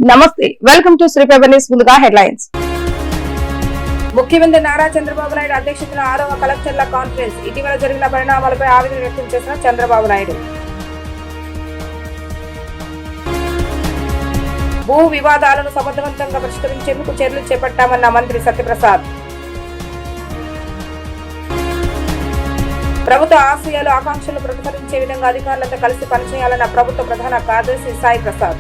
నమస్తే, welcome to Sri paper news. ముందుగా headlines. ముఖ్యమంత్రి నారా చంద్రబాబు నాయుడు అధ్యక్షతన 6వ కలెక్టర్ల కాన్ఫరెన్స్. ఇటీవల జరిగిన పరిణామాలపై ఆవేదన వ్యక్తం చేసిన చంద్రబాబు నాయుడు. భూ వివాదాలను సమర్థవంతంగా పరిష్కరించేందుకు చర్యలు చేపట్టామన్న మంత్రి సత్యప్రసాద్. ప్రభుత్వ ఆశయాలు ఆకాంక్షలు ప్రతిఫలించే విధంగా అధికారులతో కలిసి పనిచేయాలన్న ప్రభుత్వ ప్రధాన కార్యదర్శి సాయి ప్రసాద్.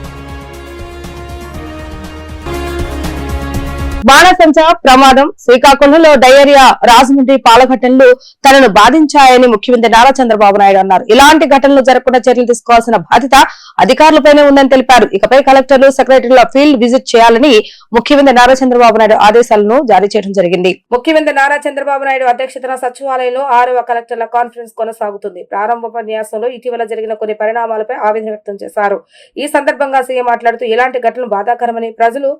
బాణసంచా ప్రమాదం, శ్రీకాకుళంలో డయేరియా, రాజమండ్రి పాలఘటనలు తనను బాధించాయని ముఖ్యమంత్రి నారా చంద్రబాబు నాయుడు అన్నారు. ఇలాంటి ఘటనలు జరగకుండా చర్యలు తీసుకోవాల్సిన బాధ్యత అధికారులపైనే ఉందని తెలిపారు. ఇకపై కలెక్టర్లు, సెక్రటరీల ఫీల్డ్ విజిట్ చేయాలని ముఖ్యమంత్రి నారా చంద్రబాబు నాయుడు ఆదేశాలను జారీ చేయడం జరిగింది. ముఖ్యమంత్రి నారా చంద్రబాబు నాయుడు అధ్యక్షతన సచివాలయంలో 6వ కలెక్టర్ల కాన్ఫరెన్స్ కొనసాగుతుంది. ప్రారంభోపన్యాసంలో ఇటీవల జరిగిన కొన్ని పరిణామాలపై ఆవేదన వ్యక్తం చేశారు. ఈ సందర్భంగా సీఎం మాట్లాడుతూ ఇలాంటి ఘటనలు బాధాకరమని, ప్రజలు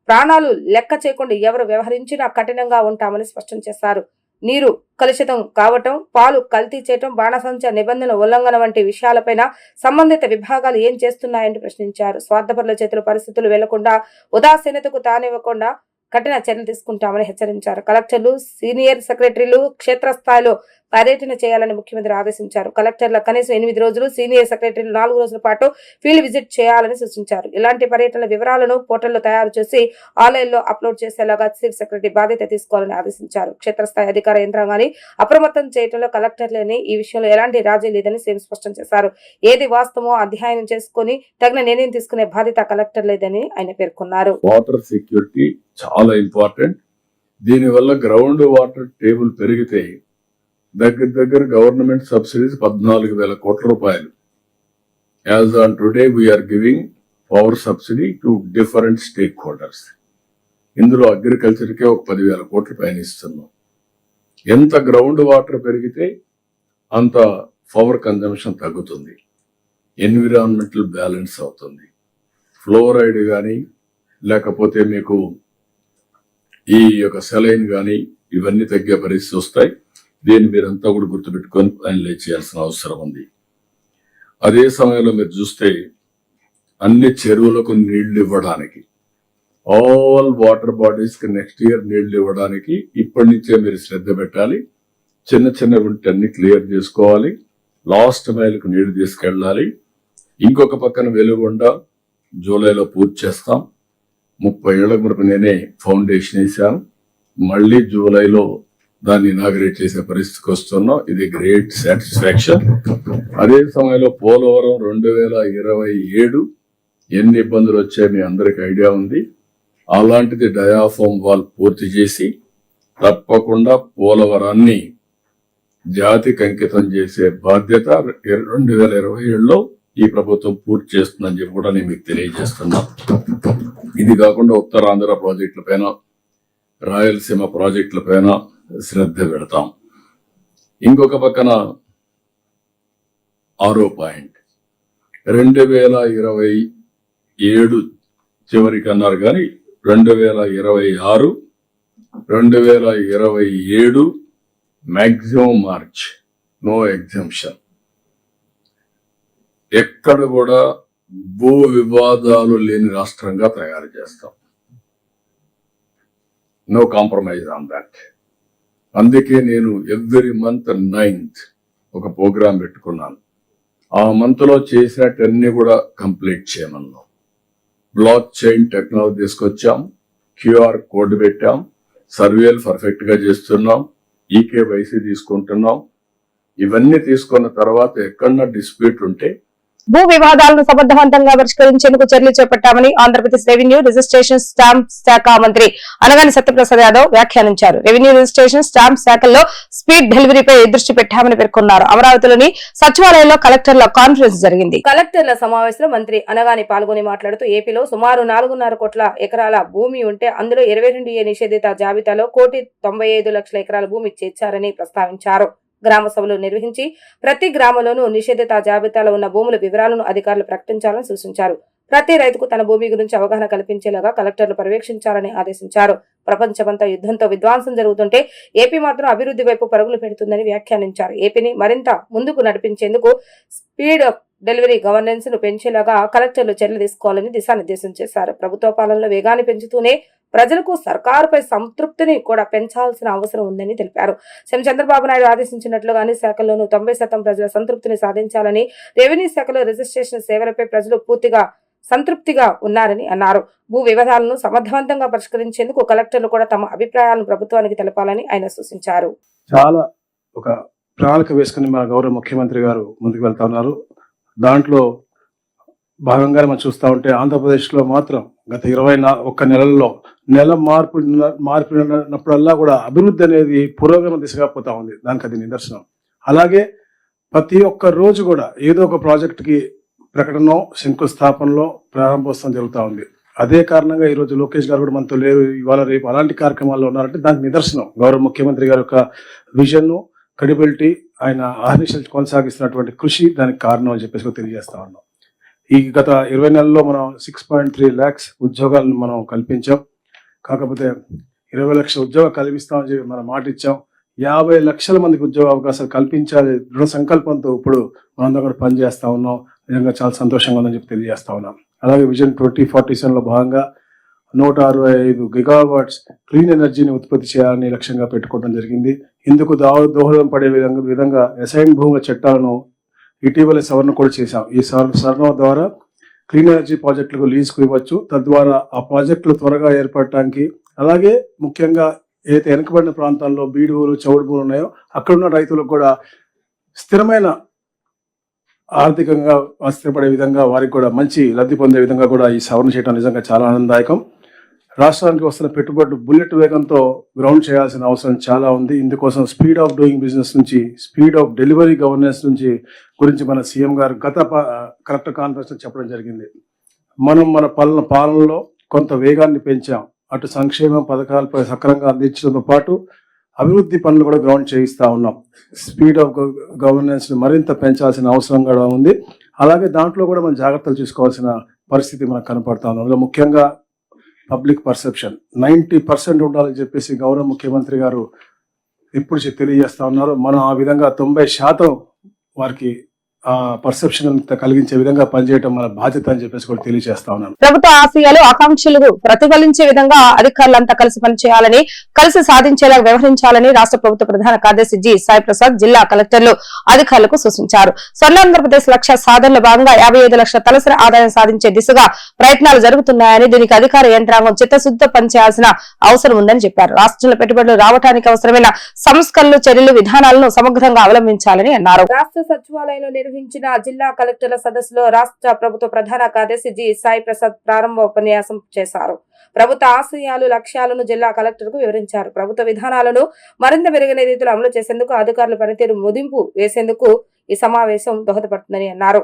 ప్రాణాలు లెక్క చేయకుండా ఎవరు వ్యవహరించినా కఠినంగా ఉంటామని స్పష్టం చేశారు. నీరు కలుషితం కావటం, పాలు కల్తీ చేయటం, బాణసంచ నిబంధనల ఉల్లంఘన వంటి విషయాలపైన సంబంధిత విభాగాలు ఏం చేస్తున్నాయని ప్రశ్నించారు. స్వార్థపరుల చేతుల పరిస్థితులు వెళ్లకుండా, ఉదాసీనతకు తానివ్వకుండా కఠిన చర్యలు తీసుకుంటామని హెచ్చరించారు. కలెక్టర్లు, సీనియర్ సెక్రటరీలు క్షేత్రస్థాయిలో పర్యటన చేయాలని ముఖ్యమంత్రి ఆదేశించారు. కలెక్టర్ల కనీసం 8 రోజులు, సీనియర్ సెక్రటరీలు 4 రోజుల పాటు ఫీల్డ్ విజిట్ చేయాలని సూచించారు. ఇలాంటి పర్యటనల వివరాలను పోర్టల్లో తయారు చేసి ఆన్లైన్లో అప్లోడ్ చేసేలాగా చీఫ్ సెక్రటరీ బాధ్యత తీసుకోవాలని ఆదేశించారు. క్షేత్రస్థాయి అధికార యంత్రాంగాన్ని అప్రమత్తం చేయడంలో కలెక్టర్లని ఈ విషయంలో ఎలాంటి రాజీ లేదని సీఎం స్పష్టం చేశారు. ఏది వాస్తవమో అధ్యయనం చేసుకుని తగిన నిర్ణయం తీసుకునే బాధ్యత కలెక్టర్ లేదని ఆయన పేర్కొన్నారు. వాటర్ సెక్యూరిటీ చాలా ఇంపార్టెంట్. దీనివల్ల గ్రౌండ్ వాటర్ టేబుల్ పెరిగితే దగ్గర గవర్నమెంట్ సబ్సిడీస్ 14,000 కోట్ల రూపాయలు. As on today we are giving power subsidy to different stakeholders. ఇందులో అగ్రికల్చర్కే ఒక 10,000 కోట్ల పైన ఇస్తున్నాం. ఎంత గ్రౌండ్ వాటర్ పెరిగితే అంత పవర్ కన్జంప్షన్ తగ్గుతుంది, ఎన్విరాన్మెంటల్ బ్యాలెన్స్ అవుతుంది. ఫ్లోరైడ్ కానీ లేకపోతే మీకు ఈ యొక్క సెలైన్ కానీ ఇవన్నీ తగ్గే పరిస్థితి వస్తాయి. దీన్ని మీరంతా కూడా గుర్తుపెట్టుకొని ఫైనలైజ్ చేయాల్సిన అవసరం ఉంది. అదే సమయంలో మీరు చూస్తే అన్ని చెరువులకు నీళ్లు ఇవ్వడానికి, ఆల్ వాటర్ బాడీస్ కి నెక్స్ట్ ఇయర్ నీళ్లు ఇవ్వడానికి ఇప్పటి నుంచే మీరు శ్రద్ధ పెట్టాలి. చిన్న అన్ని క్లియర్ చేసుకోవాలి. లాస్ట్ మైల్కు నీళ్లు తీసుకెళ్ళాలి. ఇంకొక పక్కన వెలుగొండ జూలైలో పూర్తి చేస్తాం. 30 ఏళ్ల వరకు నేనే ఫౌండేషన్ వేశాను. మళ్ళీ జూలైలో దాన్ని ఇనాగ్రేట్ చేసే పరిస్థితికి వస్తున్నాం. ఇది గ్రేట్ సాటిస్ఫాక్షన్. అదే సమయంలో పోలవరం 2027 ఎన్ని ఇబ్బందులు వచ్చాయో మీ అందరికి ఐడియా ఉంది. అలాంటిది డయాఫామ్ వాల్ పూర్తి చేసి తప్పకుండా పోలవరాన్ని జాతికి అంకితం చేసే బాధ్యత 2027లో ఈ ప్రభుత్వం పూర్తి చేస్తుందని చెప్పి కూడా నేను మీకు తెలియజేస్తున్నా. ఇది కాకుండా ఉత్తరాంధ్ర ప్రాజెక్టుల పైన, రాయలసీమ ప్రాజెక్టుల పైన శ్రద్ధ పెడతాం. ఇంకొక పక్కన 6వ పాయింట్ 2027 చివరికి అన్నారు కానీ 2026, 2027 మ్యాక్సిమం మార్చ్ నో ఎగ్జంప్షన్. ఎక్కడ కూడా భూ వివాదాలు లేని రాష్ట్రంగా తయారు చేస్తాం. No compromise on that. అందుకే నేను ఎవ్రీ మంత్ 9th ఒక ప్రోగ్రాం పెట్టుకున్నాను. ఆ మంత్ లో చేసినట్టన్నీ కూడా కంప్లీట్ చేయమన్నాం. బ్లాక్ చైన్ టెక్నాలజీ తీసుకొచ్చాం, QR కోడ్ పెట్టాం, సర్వేలు పర్ఫెక్ట్ గా చేస్తున్నాం, ఈకేవైసీ తీసుకుంటున్నాం. ఇవన్నీ తీసుకున్న తర్వాత ఎక్కడన్నా డిస్ప్యూట్ ఉంటే భూ వివాదాలను సమర్థవంతంగా పరిష్కరించేందుకు చర్యలు చేపట్టామని ఆంధ్రప్రదేశ్ రెవెన్యూ రిజిస్ట్రేషన్ స్టాంప్ శాఖ మంత్రి అనగాని సత్యప్రసాద్ యాదవ్ వ్యాఖ్యానించారు. రెవెన్యూ రిజిస్ట్రేషన్ స్టాంప్ శాఖల్లో స్పీడ్ డెలివరీపై దృష్టి పెట్టామని పేర్కొన్నారు. అమరావతిలోని సచివాలయంలో కలెక్టర్ల కాన్ఫరెన్స్ జరిగింది. కలెక్టర్ల సమావేశంలో మంత్రి అనగాని పాల్గొని మాట్లాడుతూ ఏపీలో సుమారు 4.5 కోట్ల ఎకరాల భూమి ఉంటే అందులో 22A నిషేధిత జాబితాలో 1,95,00,000 ఎకరాల భూమి చేర్చారని ప్రస్తావించారు. గ్రామ సభలు నిర్వహించి ప్రతి గ్రామంలోనూ నిషేధిత జాబితాలో ఉన్న భూముల వివరాలను అధికారులు ప్రకటించాలని సూచించారు. ప్రతి రైతుకు తన భూమి గురించి అవగాహన కల్పించేలాగా కలెక్టర్లు పర్యవేక్షించాలని ఆదేశించారు. ప్రపంచమంతా యుద్ధంతో విధ్వంసం జరుగుతుంటే ఏపీ మాత్రం అభివృద్ధి వైపు పరుగులు పెడుతుందని వ్యాఖ్యానించారు. ఏపీని మరింత ముందుకు నడిపించేందుకు స్పీడ్ డెలివరీ గవర్నెన్స్ ను పెంచేలాగా కలెక్టర్లు చర్యలు తీసుకోవాలని దిశానిర్దేశం చేశారు. ప్రభుత్వ పాలనలో వేగాన్ని పెంచుతూనే ప్రజలకు సర్కారుపై సంతృప్తిని కూడా పెంచాల్సిన అవసరం ఉందని తెలిపారు. సీఎం చంద్రబాబు నాయుడు ఆదేశించినట్లుగా అన్ని శాఖల్లోనూ 90% ప్రజల సంతృప్తిని సాధించాలని, రెవెన్యూ శాఖలో రిజిస్ట్రేషన్ సేవలపై ప్రజలు పూర్తిగా సంతృప్తిగా ఉన్నారని అన్నారు. భూ వివాదాలను సమర్థవంతంగా పరిష్కరించేందుకు కలెక్టర్లు కూడా తమ అభిప్రాయాలను ప్రభుత్వానికి తెలపాలని ఆయన సూచించారు. చాలా ఒక ప్రణాళిక వేసుకుని మన గౌరవ ముఖ్యమంత్రి గారు ముందుకు వెళ్తా ఉన్నారు. దాంట్లో భాగంగా మనం చూస్తూ ఉంటే ఆంధ్రప్రదేశ్లో మాత్రం గత 21 నెలల్లో మార్పినప్పుడల్లా కూడా అభివృద్ధి అనేది పురోగమన దిశగా పోతా ఉంది. దానికి అది నిదర్శనం. అలాగే ప్రతి ఒక్క రోజు కూడా ఏదో ఒక ప్రాజెక్టుకి ప్రకటన, శంకుస్థాపనలో ప్రారంభోత్సవం జరుగుతూ ఉంది. అదే కారణంగా ఈరోజు లోకేష్ గారు కూడా మనతో లేరు, ఇవాళ రేపు అలాంటి కార్యక్రమాల్లో ఉన్నారంటే దానికి నిదర్శనం గౌరవ ముఖ్యమంత్రి గారి యొక్క విజన్, క్రెడిబిలిటీ, ఆయన ఆర్నిషల్ కొనసాగిస్తున్నటువంటి కృషి దానికి కారణం అని చెప్పేసి తెలియజేస్తా ఉన్నాం. ఈ గత 20 నెలల్లో మనం 6.3 lakhs ఉద్యోగాలను మనం కల్పించాం. కాకపోతే 20 లక్షల ఉద్యోగాలు కల్పిస్తామని చెప్పి మనం మాట ఇచ్చాం. 50 లక్షల మందికి ఉద్యోగ అవకాశాలు కల్పించాలి దృఢ సంకల్పంతో ఇప్పుడు మనందరం కూడా పనిచేస్తా ఉన్నాం. నిజంగా చాలా సంతోషంగా ఉందని చెప్పి తెలియజేస్తా ఉన్నాం. అలాగే విజన్ 2047లో భాగంగా 165 GW క్లీన్ ఎనర్జీని ఉత్పత్తి చేయాలని లక్ష్యంగా పెట్టుకోవడం జరిగింది. ఇందుకు దోహదం పడే విధంగా అసైన్ భూముల చట్టాలను ఇటీవల సవరణ కూడా చేశాం. ఈ సవరణ ద్వారా క్లీన్ ఎనర్జీ ప్రాజెక్టులకు లీజుకు ఇవ్వచ్చు. తద్వారా ఆ ప్రాజెక్టులు త్వరగా ఏర్పడటానికి, అలాగే ముఖ్యంగా ఏదైతే వెనుకబడిన ప్రాంతాల్లో బీడు భూములు, చౌడు భూములు ఉన్నాయో అక్కడున్న రైతులకు కూడా స్థిరమైన ఆర్థికంగా స్థిరపడే విధంగా వారికి కూడా మంచి లబ్ధి పొందే విధంగా కూడా ఈ సవరణ చేయడం నిజంగా చాలా ఆనందదాయకం. రాష్ట్రానికి వస్తున్న పెట్టుబడులు బుల్లెట్ వేగంతో గ్రౌండ్ చేయాల్సిన అవసరం చాలా ఉంది. ఇందుకోసం స్పీడ్ ఆఫ్ డూయింగ్ బిజినెస్ నుంచి స్పీడ్ ఆఫ్ డెలివరీ గవర్నెన్స్ గురించి మన సీఎం గారు గత కలెక్టర్ కాన్ఫరెన్స్ చెప్పడం జరిగింది. మనం మన పాలనలో కొంత వేగాన్ని పెంచాం. అటు సంక్షేమ పథకాలపై సక్రమంగా అందించడంతో పాటు అభివృద్ధి పనులు కూడా గ్రౌండ్ చేయిస్తా ఉన్నాం. స్పీడ్ ఆఫ్ గవర్నెన్స్ ని మరింత పెంచాల్సిన అవసరం కూడా ఉంది. అలాగే దాంట్లో కూడా మనం జాగ్రత్తలు తీసుకోవాల్సిన పరిస్థితి మనకు కనపడతా ఉంది. అందులో ముఖ్యంగా పబ్లిక్ పర్సెప్షన్ 90% ఉండాలని చెప్పేసి గౌరవ ముఖ్యమంత్రి గారు ఇప్పుడు తెలియజేస్తా ఉన్నారు. మనం ఆ విధంగా 90% వారికి ఆ పర్సెప్షన్ కలిగించే విధంగా పనిచేయడం మన బాధ్యత అని చెప్పేసి కూడా తెలియజేస్తా ఉన్నాను. ప్రభుత్వ ఆశయాలు, ఆకాంక్షలు ప్రతిఫలించే విధంగా అధికారులంతా కలిసి పనిచేయాలని, కలిసి సాధించేలా వ్యవహరించాలని రాష్ట్ర ప్రభుత్వ ప్రధాన కార్యదర్శి జి సాయి ప్రసాద్ జిల్లా కలెక్టర్లు అధికారులకు సూచించారు. స్వర్ణాంధ్రప్రదేశ్ లక్ష్య సాధనలో భాగంగా 55 లక్షల తలసరి ఆదాయం సాధించే దిశగా ప్రయత్నాలు జరుగుతున్నాయని, దీనికి అధికార యంత్రాంగం చిత్తశుద్ధితో పనిచేయాల్సిన అవసరం ఉందని చెప్పారు. రాష్ట్రంలో పెట్టుబడులు రావడానికి అవసరమైన సంస్కరణలు, చర్యలు, విధానాలను సమగ్రంగా అవలంబించాలని అన్నారు. రాష్ట్ర సచివాలయంలో నిర్వహించిన జిల్లా కలెక్టర్ల సదస్సులో రాష్ట్ర ప్రభుత్వ ప్రధాన కార్యదర్శి జి సాయి ప్రసాద్ ప్రారంభ ఉపన్యాసం చేశారు. ప్రభుత్వ ఆశయాలు, లక్ష్యాలను జిల్లా కలెక్టర్ కు వివరించారు. ప్రభుత్వ విధానాలను మరింత మెరుగైన రీతిలో అమలు చేసేందుకు, అధికారుల పనితీరు ముదింపు వేసేందుకు ఈ సమావేశం దోహదపడుతుందని అన్నారు.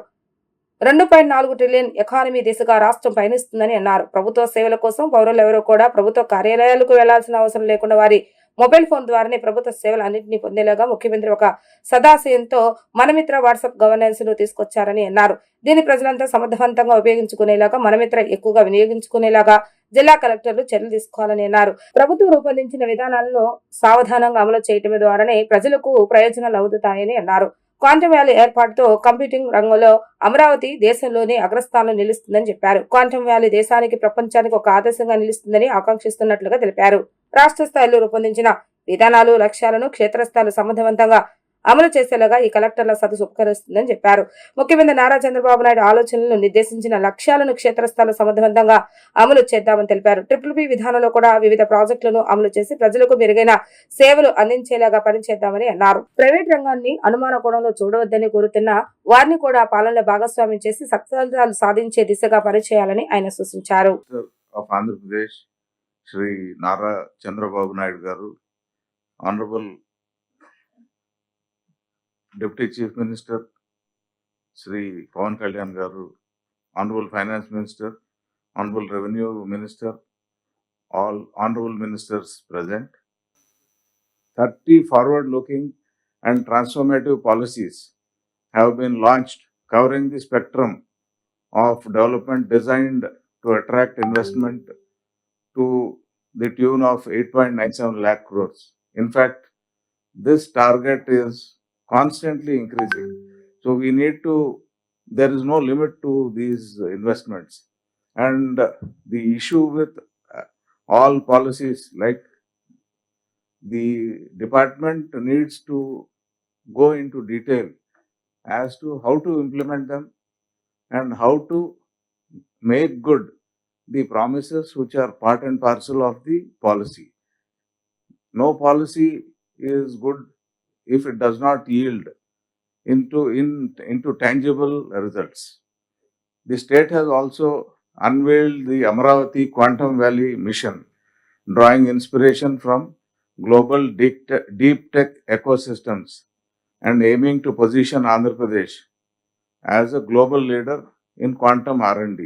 2.4 ట్రిలియన్ ఎకానమీ దిశగా రాష్ట్రం పయనిస్తుందని అన్నారు. ప్రభుత్వ సేవల కోసం పౌరులెవరూ కూడా ప్రభుత్వ కార్యాలయాలకు వెళ్లాల్సిన అవసరం లేకుండా వారి మొబైల్ ఫోన్ ద్వారానే ప్రభుత్వ సేవలు అన్నింటినీ పొందేలాగా ముఖ్యమంత్రి ఒక సదాశయంతో మనమిత్ర వాట్సాప్ గవర్నెన్స్ ను తీసుకొచ్చారని అన్నారు. దీన్ని ప్రజలంతా సమర్థవంతంగా ఉపయోగించుకునేలాగా, మనమిత్ర ఎక్కువగా వినియోగించుకునేలాగా జిల్లా కలెక్టర్లు చర్యలు తీసుకోవాలని అన్నారు. ప్రభుత్వం రూపొందించిన విధానాలను సావధానంగా అమలు చేయటం ద్వారానే ప్రజలకు ప్రయోజనాలు అందుతాయని అన్నారు. క్వాంటమ్ వ్యాలీ ఏర్పాటుతో కంప్యూటింగ్ రంగంలో అమరావతి దేశంలోనే అగ్రస్థానంలో నిలుస్తుందని చెప్పారు. క్వాంటమ్ వ్యాలీ దేశానికి, ప్రపంచానికి ఒక ఆదర్శంగా నిలుస్తుందని ఆకాంక్షిస్తున్నట్లుగా తెలిపారు. రాష్ట్ర స్థాయిలో రూపొందించిన విధానాలు, లక్ష్యాలను క్షేత్రస్థాయిలో సమర్థవంతంగా అమలు చేసేలాగా ఈ కలెక్టర్ల సదస్సు ఉపకరిస్తుందని చెప్పారు. ముఖ్యమంత్రి నారా చంద్రబాబు నాయుడు ఆలోచనలను, నిర్దేశించిన లక్ష్యాలను క్షేత్రస్థాయిలో సమర్థవంతంగా అమలు చేద్దామని తెలిపారు. PPP విధానంలో కూడా వివిధ ప్రాజెక్టులను అమలు చేసి ప్రజలకు మెరుగైన సేవలు అందించేలాగా పనిచేద్దామని అన్నారు. ప్రైవేట్ రంగాన్ని అనుమాన కోణంలో చూడవద్దని కోరుతున్న వారిని కూడా పాలనలో భాగస్వామ్యం చేసి సత్ఫలితాలు సాధించే దిశగా పనిచేయాలని ఆయన సూచించారు. Andhra Pradesh Shri Nara Chandrababu Naidu garu, honourable deputy chief minister Shri Pawan Kalyan garu, honourable finance minister, honourable revenue minister, all honorable ministers present. 30 forward-looking and transformative policies have been launched covering the spectrum of development designed to attract investment to the tune of 8.97 lakh crores. In fact, this target is constantly increasing. So we need to there is no limit to these investments. And the issue with all policies, like the department needs to go into detail as to how to implement them and how to make good the promises which are part and parcel of the policy. No policy is good if it does not yield into tangible results. The state has also unveiled the Amaravati Quantum Valley mission, drawing inspiration from global deep tech ecosystems and aiming to position Andhra Pradesh as a global leader in quantum R&D.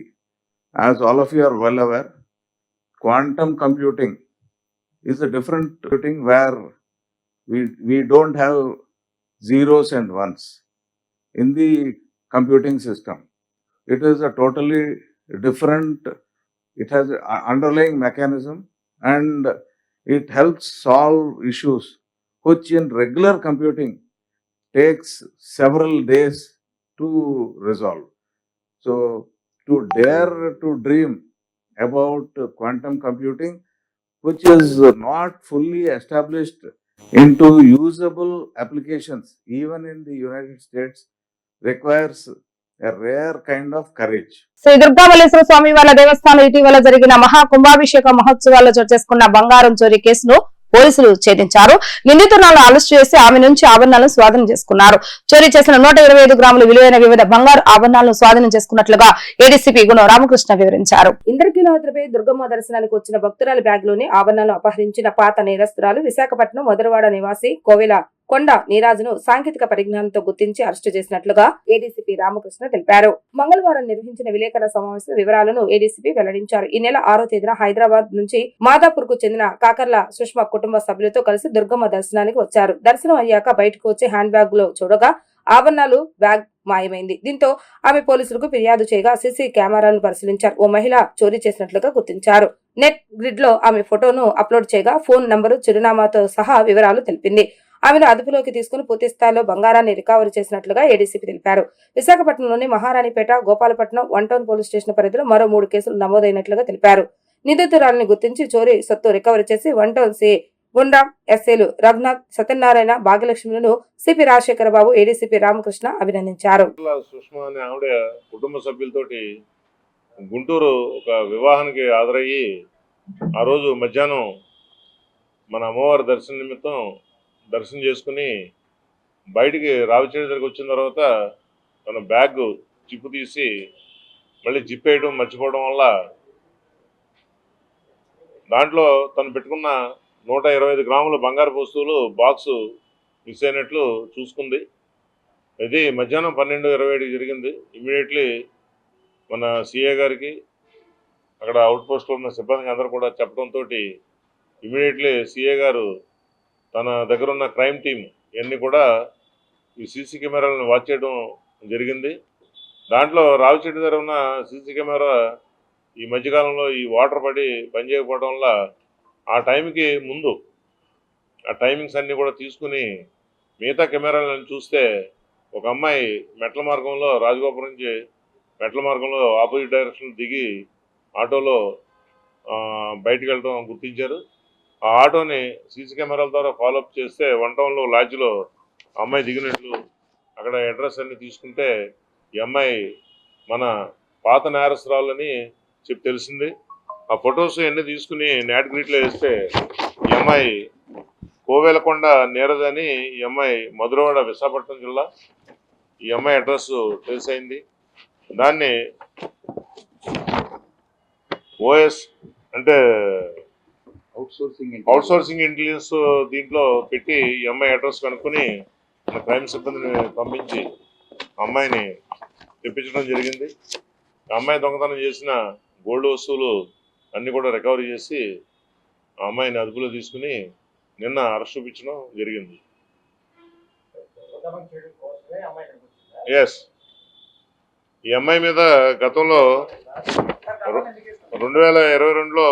As all of you are well aware, quantum computing is a different computing where we don't have zeros and ones in the computing system. It is a totally different, it has an underlying mechanism, and it helps solve issues which in regular computing takes several days to resolve. So to dare to dream about quantum computing, which is not fully established into usable applications, even in the United States, requires a rare kind of courage. Shri Durga Malleswara Swamy వారి దేవస్థానం ఇటీవల జరిగిన మహా కుంభాభిషేక మహోత్సవాల్లో చోటు చేసుకున్న బంగారం చోరీ కేసును పోలీసులు ఛేదించారు. నిందితురాలను అరెస్టు చేసి ఆమె నుంచి ఆభరణాలను స్వాధీనం చేసుకున్నారు. చోరీ చేసిన 125 గ్రాముల విలువైన వివిధ బంగారు ఆభరణాలను స్వాధీనం చేసుకున్నట్లుగా ఏడీసీపీ గుణం రామకృష్ణ వివరించారు. ఇంద్రకీలాద్రిపై దుర్గమ్మ దర్శనానికి వచ్చిన భక్తురాలి బ్యాగ్ లోని ఆభరణాలను అపహరించిన పాత నేరస్తురాలు విశాఖపట్నం మొదలవాడ నివాసి కోవెల కొండ నీరాజును సాంకేతిక పరిజ్ఞానంతో గుర్తించి అరెస్టు చేసినట్లుగా ఏడీసీపీ రామకృష్ణ తెలిపారు. మంగళవారం నిర్వహించిన విలేకరుల సమావేశం వివరాలను ఏడీసీపీ వెల్లడించారు. ఈ నెల 6వ తేదీన హైదరాబాద్ నుంచి మాదాపూర్ కు చెందిన కాకర్ల సుష్మా కుటుంబ సభ్యులతో కలిసి దుర్గమ్మ దర్శనానికి వచ్చారు. దర్శనం అయ్యాక బయటకు వచ్చి హ్యాండ్ బ్యాగ్ లో చూడగా ఆభరణాలు బ్యాగ్ మాయమైంది. దీంతో ఆమె పోలీసులకు ఫిర్యాదు చేయగా సీసీ కెమెరాలను పరిశీలించారు. ఓ మహిళ చోరీ చేసినట్లుగా గుర్తించారు. నెట్ గ్రిడ్ లో ఆమె ఫోటోను అప్లోడ్ చేయగా ఫోన్ నంబరు, చిరునామాతో సహా వివరాలు తెలిపింది. ఆమెను అదుపులోకి తీసుకుని పూర్తి స్థాయిలో బంగారాన్ని రికవరీ చేసినట్లుగా ఏడీసీపీ తెలిపారు. విశాఖపట్నంలోని Maharanipeta, Gopalapatnam, 1 town police station పరిధిలో మరో 3 కేసులు నమోదైనట్లుగా తెలిపారు. నిందితురాలని గుర్తించి చోరీ సొత్తు రికవరీ చేసి 1 టౌన్ సిఐ గుండ్రాం, ఎస్ఏలు రఘునాథ్, సత్యనారాయణ, భాగ్యలక్ష్మిలను సిపి రాజశేఖర బాబు, ఏడీసీపీ రామకృష్ణ అభినందించారు. సుష్మా అనే ఆవిడ కుటుంబ సభ్యులతోటి గుంటూరు ఒక వివాహానికి హాజరయ్యి ఆ రోజు మధ్యాహ్నం మన అమ్మవారి దర్శన నిమిత్తం దర్శనం చేసుకుని బయటికి రావిచేడి దగ్గరికి వచ్చిన తర్వాత తన బ్యాగ్ జిప్పు తీసి మళ్ళీ జిప్ వేయడం మర్చిపోవడం వల్ల దాంట్లో తను పెట్టుకున్న 125 గ్రాముల బంగారు వస్తువులు బాక్సు మిస్ అయినట్లు చూసుకుంది. ఇది మధ్యాహ్నం 12:27 జరిగింది. ఇమ్మీడియట్లీ మన సిఏ గారికి అక్కడ అవుట్ పోస్ట్లో ఉన్న సిబ్బందికి అందరూ కూడా చెప్పడంతో ఇమ్మీడియట్లీ సిఏ గారు తన దగ్గర ఉన్న క్రైమ్ టీం ఇవన్నీ కూడా ఈ సీసీ కెమెరాలను వాచ్ చేయడం జరిగింది. దాంట్లో రావిచెట్టు దగ్గర ఉన్న సీసీ కెమెరా ఈ మధ్యకాలంలో ఈ వాటర్ పడి పనిచేయకపోవడం వల్ల ఆ టైంకి ముందు ఆ టైమింగ్స్ అన్నీ కూడా తీసుకుని మిగతా కెమెరాలను చూస్తే ఒక అమ్మాయి మెట్ల మార్గంలో రాజగోపురం నుంచి మెట్ల మార్గంలో ఆపోజిట్ డైరెక్షన్ దిగి ఆటోలో బయటికి వెళ్ళడం గుర్తించారు. ఆ ఆటోని సీసీ కెమెరాల ద్వారా ఫాలోఅప్ చేస్తే 1 టౌన్లో లాడ్జ్లో అమ్మాయి దిగినట్లు అక్కడ అడ్రస్ అన్ని తీసుకుంటే ఈ అమ్మాయి మన పాత నేరస్తురాలని చెప్పి తెలిసింది. ఆ ఫొటోస్ అన్నీ తీసుకుని నాట్ గ్రీట్లో వేస్తే ఈ అమ్మాయి కోవెలకొండ నీరజ్ అని, ఈ అమ్మాయి మధురవాడ విశాఖపట్నం జిల్లా. ఈ అమ్మాయి అడ్రస్ ట్రేస్ అయింది. దాన్ని ఓఎస్ అంటే అవుట్సోర్సింగ్ ఇంటెలిజెన్స్ దీంట్లో పెట్టి ఈ అమ్మాయి అడ్రస్ కనుక్కొని మన క్రైమ్ సిబ్బందిని పంపించి అమ్మాయిని తెప్పించడం జరిగింది. అమ్మాయి దొంగతనం చేసిన గోల్డ్ వస్తువులు అన్నీ కూడా రికవరీ చేసి ఆ అమ్మాయిని అదుపులో తీసుకుని నిన్న అరెస్ట్ చూపించడం జరిగింది. ఎస్, ఈ అమ్మాయి మీద గతంలో 2022లో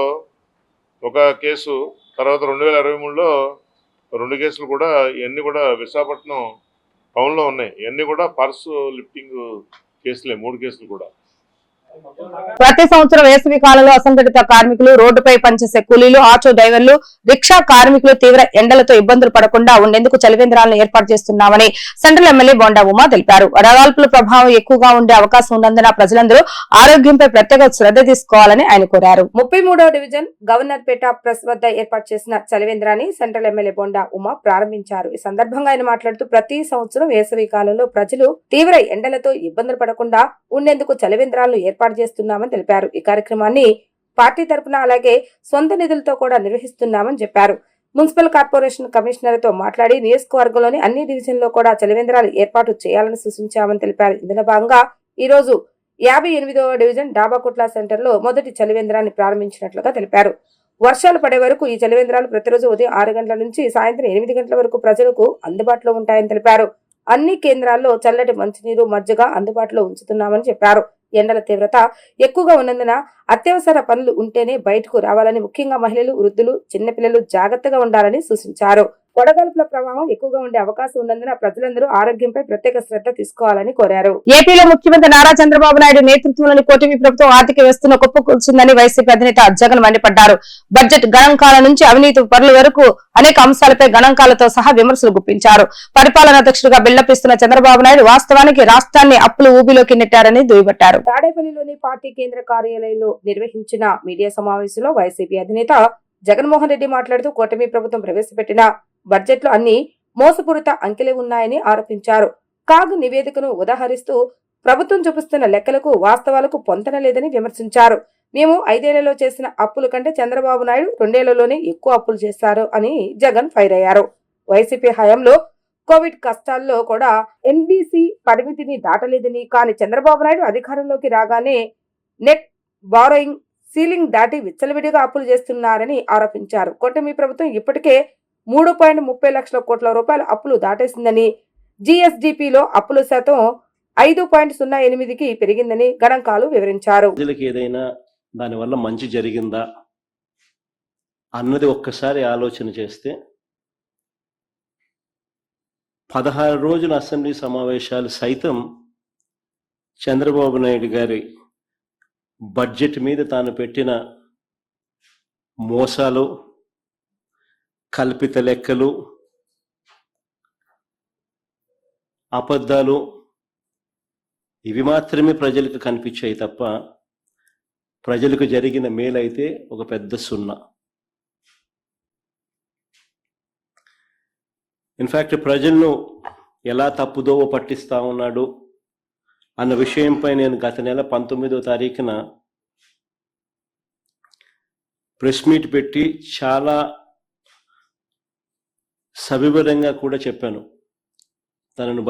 ఒక కేసు, తర్వాత 2023లో 2 కేసులు కూడా, ఇవన్నీ కూడా విశాఖపట్నం టౌన్లో ఉన్నాయి. ఇవన్నీ కూడా పర్సు లిఫ్టింగ్ కేసులే, 3 కేసులు కూడా. ప్రతి సంవత్సరం వేసవి కాలంలో అసంఘటిత కార్మికులు, రోడ్డుపై పనిచేసే కూలీలు, ఆటో డ్రైవర్లు, రిక్షా కార్మికులు తీవ్ర ఎండలతో ఇబ్బందులు పడకుండా ఉండేందుకు చలివేంద్రాలను ఏర్పాటు చేస్తున్నామని సెంట్రల్ ఎమ్మెల్యే బోండా ఉమా తెలిపారు. వడగాల్పుల ప్రభావం ఎక్కువగా ఉండే అవకాశం ఉన్నందున ప్రజలందరూ ఆరోగ్యంపై ప్రత్యేక శ్రద్ధ తీసుకోవాలని ఆయన కోరారు. 33వ డివిజన్ గవర్నర్పేట ప్రెస్ వద్ద ఏర్పాటు చేసిన చలివేంద్రాన్ని సెంట్రల్ ఎమ్మెల్యే బోండా ఉమా ప్రారంభించారు. ఈ సందర్భంగా ఆయన మాట్లాడుతూ ప్రతి సంవత్సరం వేసవి కాలంలో ప్రజలు తీవ్ర ఎండలతో ఇబ్బందులు పడకుండా ఉండేందుకు చలివేంద్రాలను ఏర్పాటు చేస్తున్నామని తెలిపారు. ఈ కార్యక్రమాన్ని పార్టీ తరపున అలాగే సొంత నిధులతో కూడా నిర్వహిస్తున్నామని చెప్పారు. మున్సిపల్ కార్పొరేషన్ కమిషనర్ తో మాట్లాడి నియోజకవర్గంలోని అన్ని డివిజన్లో కూడా చలివేంద్రాలు ఏర్పాటు చేయాలని సూచించామని తెలిపారు. ఇందులో భాగంగా ఈ రోజు 58వ డివిజన్ డాబాకుట్ల సెంటర్ లో మొదటి చలివేంద్రాన్ని ప్రారంభించినట్లుగా తెలిపారు. వర్షాలు పడే వరకు ఈ చలివేంద్రాలు ప్రతిరోజు ఉదయం 6 గంటల నుంచి సాయంత్రం 8 గంటల వరకు ప్రజలకు అందుబాటులో ఉంటాయని తెలిపారు. అన్ని కేంద్రాల్లో చల్లటి మంచినీరు, మజ్జిగ అందుబాటులో ఉంచుతున్నామని చెప్పారు. ఎండల తీవ్రత ఎక్కువగా ఉన్నందున అత్యవసర పనులు ఉంటేనే బయటకు రావాలని, ముఖ్యంగా మహిళలు, వృద్ధులు, చిన్నపిల్లలు జాగ్రత్తగా ఉండాలని సూచించారు. వడగాల్పుల ప్రభావం ఎక్కువగా ఉండే అవకాశం ఉన్నందున ప్రజలందరూ ఆరోగ్యంపై ప్రత్యేక శ్రద్ధ తీసుకోవాలని కోరారు. ఏపీలో ముఖ్యమంత్రి నారా చంద్రబాబు నాయుడు నేతృత్వంలోని కూటమి ప్రభుత్వం ఆర్థిక వ్యవస్థను కుప్పకూల్చిందని వైసీపీ అధినేత జగన్ మండిపడ్డారు. బడ్జెట్ గణాంకాల నుంచి అవినీతి పరుల వరకు అనేక అంశాలపై గణాంకాలతో సహా విమర్శలు గుప్పించారు. పరిపాలనా అధ్యక్షుడిగా బిల్డప్ ఇస్తున్న చంద్రబాబు నాయుడు వాస్తవానికి రాష్ట్రాన్ని అప్పుల ఊబిలోకి నెట్టారని దుయ్యబట్టారు. తాడేపల్లిలోని పార్టీ కేంద్ర కార్యాలయంలో నిర్వహించిన మీడియా సమావేశంలో వైసీపీ అధినేత జగన్మోహన్ రెడ్డి మాట్లాడుతూ కూటమి ప్రభుత్వం ప్రవేశపెట్టిన బడ్జెట్ లో అన్ని మోసపూరిత అంకెలే ఉన్నాయని ఆరోపించారు. కాగ్ నివేదికను ఉదాహరిస్తూ ప్రభుత్వం చూపిస్తున్న లెక్కలకు వాస్తవాలకు పొంతన లేదని విమర్శించారు. మేము 5 ఏళ్లలో చేసిన అప్పుల కంటే చంద్రబాబు నాయుడు 2 ఏళ్లలోనే ఎక్కువ అప్పులు చేశారు అని జగన్ ఫైర్ అయ్యారు. వైసీపీ హయాంలో కోవిడ్ కష్టాల్లో కూడా ఎన్బీసీ పరిమితిని దాటలేదని, కానీ చంద్రబాబు నాయుడు అధికారంలోకి రాగానే నెట్ బారోయింగ్ సీలింగ్ దాటి విచ్చలవిడిగా అప్పులు చేస్తున్నారని ఆరోపించారు. కూటమి ప్రభుత్వం ఇప్పటికే 3.30 లక్షల కోట్ల రూపాయల అప్పులు దాటేసిందని, జీఎస్డీపీలో అప్పుల శాతం 5.08కి పెరిగిందని గణాంకాలు వివరించారు. ప్రజలకు ఏదైనా దానివల్ల మంచి జరిగిందా అన్నది ఒక్కసారి ఆలోచన చేస్తే 16 రోజుల అసెంబ్లీ సమావేశాలు సైతం చంద్రబాబు నాయుడు గారి బడ్జెట్ మీద తాను పెట్టిన మోసాలు, కల్పిత లెక్కలు, అబద్ధాలు ఇవి మాత్రమే ప్రజలకు కనిపించాయి తప్ప ప్రజలకు జరిగిన మేలైతే ఒక పెద్ద సున్నా. ఇన్ఫ్యాక్ట్ ప్రజలను ఎలా తప్పుదోవ పట్టిస్తా ఉన్నాడు అన్న విషయంపై నేను గత నెల 19వ తారీఖున ప్రెస్ మీట్ పెట్టి చాలా సవివరంగా కూడా చెప్పాను. తనను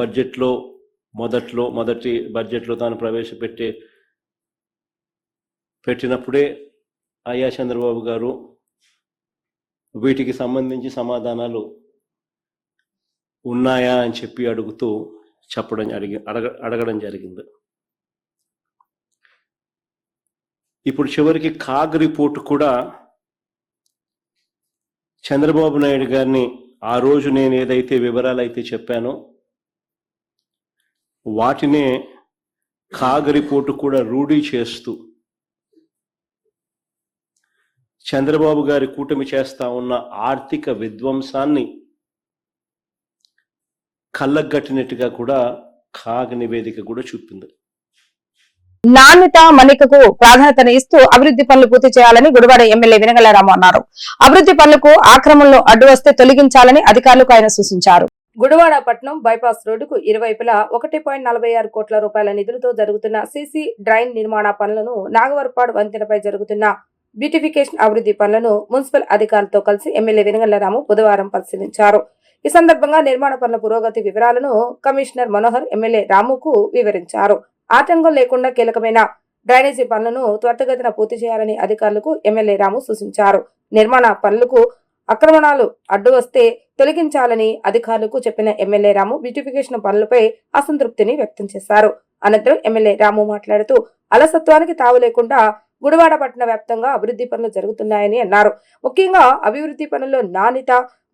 మొదటి బడ్జెట్లో తాను పెట్టినప్పుడే అయ్యా చంద్రబాబు గారు వీటికి సంబంధించి సమాధానాలు ఉన్నాయా అని చెప్పి అడగడం జరిగింది. ఇప్పుడు చివరికి కాగ్ రిపోర్ట్ కూడా చంద్రబాబు నాయుడు గారిని ఆ రోజు నేను ఏదైతే వివరాలు అయితే చెప్పానో వాటినే కాగ్ రిపోర్టు కూడా రూఢీ చేస్తూ చంద్రబాబు గారి కూటమి చేస్తా ఉన్న ఆర్థిక విధ్వంసాన్ని కళ్ళగట్టినట్టుగా కూడా కాగ్ నివేదిక కూడా చూపింది. నాణ్యత, మన్నికకు ప్రాధాన్యతను ఇస్తూ అభివృద్ధి పనులు పూర్తి చేయాలని గుడివాడ ఎమ్మెల్యే వెనగళ్ల అన్నారు. అభివృద్ధి పనులకు ఆక్రమణలో అడ్డు వస్తే తొలగించాలని అధికారులకు ఆయన సూచించారు. గుడివాడ పట్నం బైపాస్ రోడ్డుకు ఇరువైపులా 1.46 కోట్ల రూపాయల నిధులతో జరుగుతున్న సీసీ డ్రైన్ నిర్మాణ పనులను, నాగవరపాడు వంతెనపై జరుగుతున్న బ్యూటిఫికేషన్ అభివృద్ధి పనులను మున్సిపల్ అధికారులతో కలిసి ఎమ్మెల్యే వెనగళ్ల బుధవారం పరిశీలించారు. ఈ సందర్భంగా నిర్మాణ పనుల పురోగతి వివరాలను కమిషనర్ మనోహర్ ఎమ్మెల్యే రాముకు వివరించారు. ఆటంకం లేకుండా కీలకమైన డ్రైనేజీ పనులను త్వరితగతిన పూర్తి చేయాలని అధికారులకు ఎమ్మెల్యే రాము సూచించారు. నిర్మాణ పనులకు ఆక్రమణాలు అడ్డు వస్తే తొలగించాలని అధికారులకు చెప్పిన ఎమ్మెల్యే రాము బ్యూటిఫికేషన్ పనులపై అసంతృప్తిని వ్యక్తం చేశారు. అనంతరం ఎమ్మెల్యే రాము మాట్లాడుతూ అలసత్వానికి తావు లేకుండా గుడివాడ పట్టణ వ్యాప్తంగా అభివృద్ధి పనులు జరుగుతున్నాయని అన్నారు. ముఖ్యంగా అభివృద్ధి పనుల్లో నాణ్యత,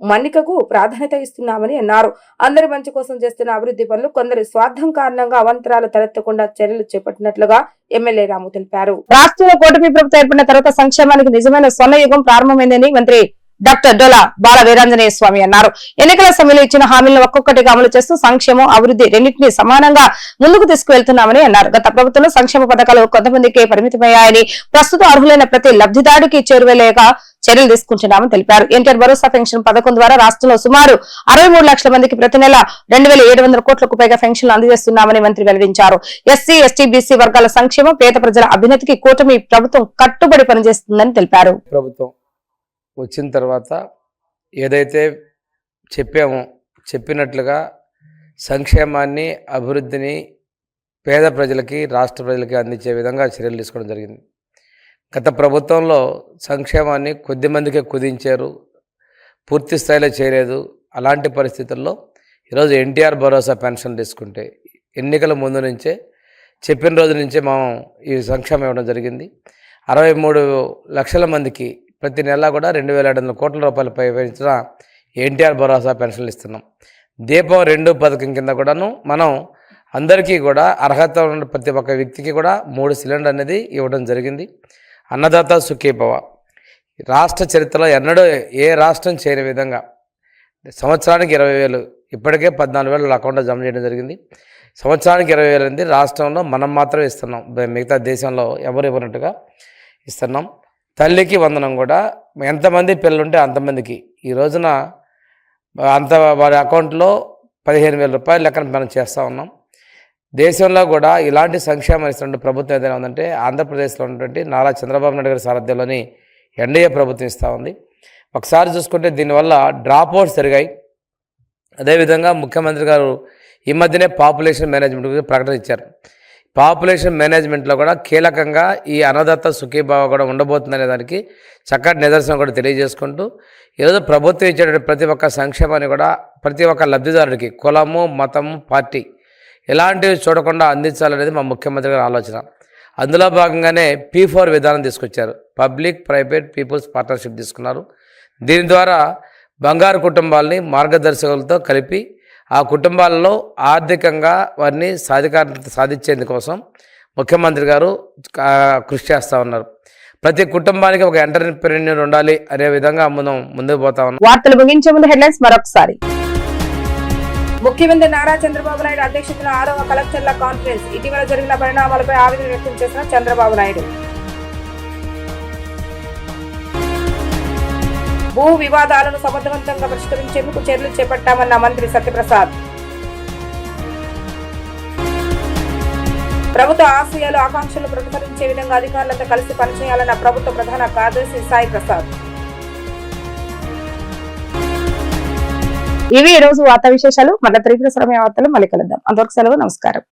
మన్నికకు ప్రాధాన్యత ఇస్తున్నామని అన్నారు. అందరి మంచి కోసం చేస్తున్న అభివృద్ధి పనులు కొందరి స్వార్థం కారణంగా అవంతరాలు తలెత్తకుండా చర్యలు చేపట్టినట్లుగా ఎమ్మెల్యే రాము తెలిపారు. రాష్ట్రంలో కూటమి ప్రభుత్వం ఏర్పడిన తర్వాత సంక్షేమానికి నిజమైన స్వర్ణయుగం ప్రారంభమైందని మంత్రి డాక్టర్ డొలా బాల వీరాంజనేయ స్వామి అన్నారు. ఎన్నికల సమయంలో ఇచ్చిన హామీలను ఒక్కొక్కటిగా అమలు చేస్తూ సంక్షేమం, అభివృద్ధి రెండింటినీ సమానంగా ముందుకు తీసుకువెళ్తున్నామని అన్నారు. గత ప్రభుత్వంలో సంక్షేమ పథకాలు కొంతమందికే పరిమితమయ్యాయని, ప్రస్తుతం అర్హులైన ప్రతి లబ్ధిదారుడికి చేరువలేక చర్యలు తీసుకుంటున్నామని తెలిపారు. ఎన్టీఆర్ భరోసా పెన్షన్ పథకం ద్వారా రాష్ట్రంలో సుమారు 63 లక్షల మందికి ప్రతి నెల 2700 కోట్లకు పైగా పెన్షన్లు అందజేస్తున్నామని మంత్రి వెల్లడించారు. ఎస్సీ, ఎస్టీ, బీసీ వర్గాల సంక్షేమం, పేద ప్రజల అభ్యున్నతికి కూటమి ప్రభుత్వం కట్టుబడి పనిచేస్తుందని తెలిపారు. ప్రభుత్వం వచ్చిన తర్వాత ఏదైతే చెప్పినట్లుగా సంక్షేమాన్ని, అభివృద్ధిని పేద ప్రజలకి, రాష్ట్ర ప్రజలకి అందించే విధంగా చర్యలు తీసుకోవడం జరిగింది. గత ప్రభుత్వంలో సంక్షేమాన్ని కొద్దిమందికే కుదించారు, పూర్తి స్థాయిలో చేయలేదు. అలాంటి పరిస్థితుల్లో ఈరోజు ఎన్టీఆర్ భరోసా పెన్షన్ తీసుకుంటే ఎన్నికల ముందు నుంచే చెప్పిన రోజు నుంచే మనం ఈ సంక్షేమం ఇవ్వడం జరిగింది. 63 లక్షల మందికి ప్రతి నెల కూడా 2700 కోట్ల రూపాయలు పెంచిన ఎన్టీఆర్ భరోసా పెన్షన్లు ఇస్తున్నాం. దీపం 2 పథకం కింద కూడాను మనం అందరికీ కూడా అర్హత ఉన్న ప్రతి ఒక్క వ్యక్తికి కూడా 3 సిలిండర్ అనేది ఇవ్వడం జరిగింది. అన్నదాత సుఖీభవ రాష్ట్ర చరిత్రలో ఎన్నడూ ఏ రాష్ట్రం చేయని విధంగా సంవత్సరానికి 20,000, ఇప్పటికే 14,000 అకౌంట్లో జమ చేయడం జరిగింది. సంవత్సరానికి 20,000 అనేది రాష్ట్రంలో మనం మాత్రమే ఇస్తున్నాం, మిగతా దేశంలో ఎవరు ఇవ్వనట్టుగా ఇస్తున్నాం. తల్లికి వందనం కూడా ఎంతమంది పిల్లలుంటే అంతమందికి ఈ రోజున అంత వారి అకౌంట్లో 15,000 రూపాయలు లెక్కన మనం చేస్తూ ఉన్నాం. దేశంలో కూడా ఇలాంటి సంక్షేమం ఇస్తున్న ప్రభుత్వం ఏదైనా ఉందంటే ఆంధ్రప్రదేశ్లో ఉన్నటువంటి నారా చంద్రబాబు నాయుడు గారి సారథ్యంలోని ఎన్డీఏ ప్రభుత్వం ఇస్తూ ఉంది. ఒకసారి చూసుకుంటే దీనివల్ల డ్రాప్ అవుట్స్ జరిగాయి. అదేవిధంగా ముఖ్యమంత్రి గారు ఈ మధ్యనే పాపులేషన్ మేనేజ్మెంట్ గురించి ప్రకటన ఇచ్చారు. పాపులేషన్ మేనేజ్మెంట్లో కూడా కీలకంగా ఈ అన్నదాత సుఖీభావ కూడా ఉండబోతుందనే దానికి చక్కటి నిదర్శనం కూడా తెలియజేసుకుంటూ ఈరోజు ప్రభుత్వం ఇచ్చేటువంటి ప్రతి ఒక్క సంక్షేమాన్ని కూడా ప్రతి ఒక్క లబ్ధిదారుడికి కులము, మతము, పార్టీ ఎలాంటివి చూడకుండా అందించాలనేది మా ముఖ్యమంత్రి గారి ఆలోచన. అందులో భాగంగానే P4 విధానం తీసుకొచ్చారు. పబ్లిక్ ప్రైవేట్ పీపుల్స్ పార్ట్నర్షిప్ తీసుకున్నారు. దీని ద్వారా బంగారు కుటుంబాలని మార్గదర్శకులతో కలిపి ఆ కుటుంబాలలో ఆర్థికంగా వారిని సాధించేందుకోసం ముఖ్యమంత్రి గారు కృషి చేస్తూ ఉన్నారు. ప్రతి కుటుంబానికి ఒక ఎంటర్‌ప్రెన్యూర్ ఉండాలి అనే విధంగా మనం ముందుకు పోతా ఉన్నాం. వార్తలు ముగించే ముందు హెడ్లైన్స్ మరొకసారి. ముఖ్యమంత్రి నారా చంద్రబాబు నాయుడు అధ్యక్షతన 6వ కలెక్టర్ల కాన్ఫరెన్స్. ఇటీవల జరిగిన పరిణామాలపై ఆవేదన వ్యక్తం చేసిన చంద్రబాబు నాయుడు. భూ వివాదాలను సమర్థవంతంగా పరిష్కరించేందుకు చర్యలు చేపట్టామన్న మంత్రి సత్యప్రసాద్. ప్రభుత్వ ఆశయాలు, ఆకాంక్షలు ప్రతిఫలించే విధంగా అధికారులతో కలిసి పనిచేయాలన్న ప్రభుత్వ ప్రధాన కార్యదర్శి సాయి ప్రసాద్. ఇవి ఈ రోజు వార్తా విశేషాలు. మళ్ళీ త్రిపుర సమయ వార్తలు మళ్ళీ కలుద్దాం. అంతవరకు సెలవు, నమస్కారం.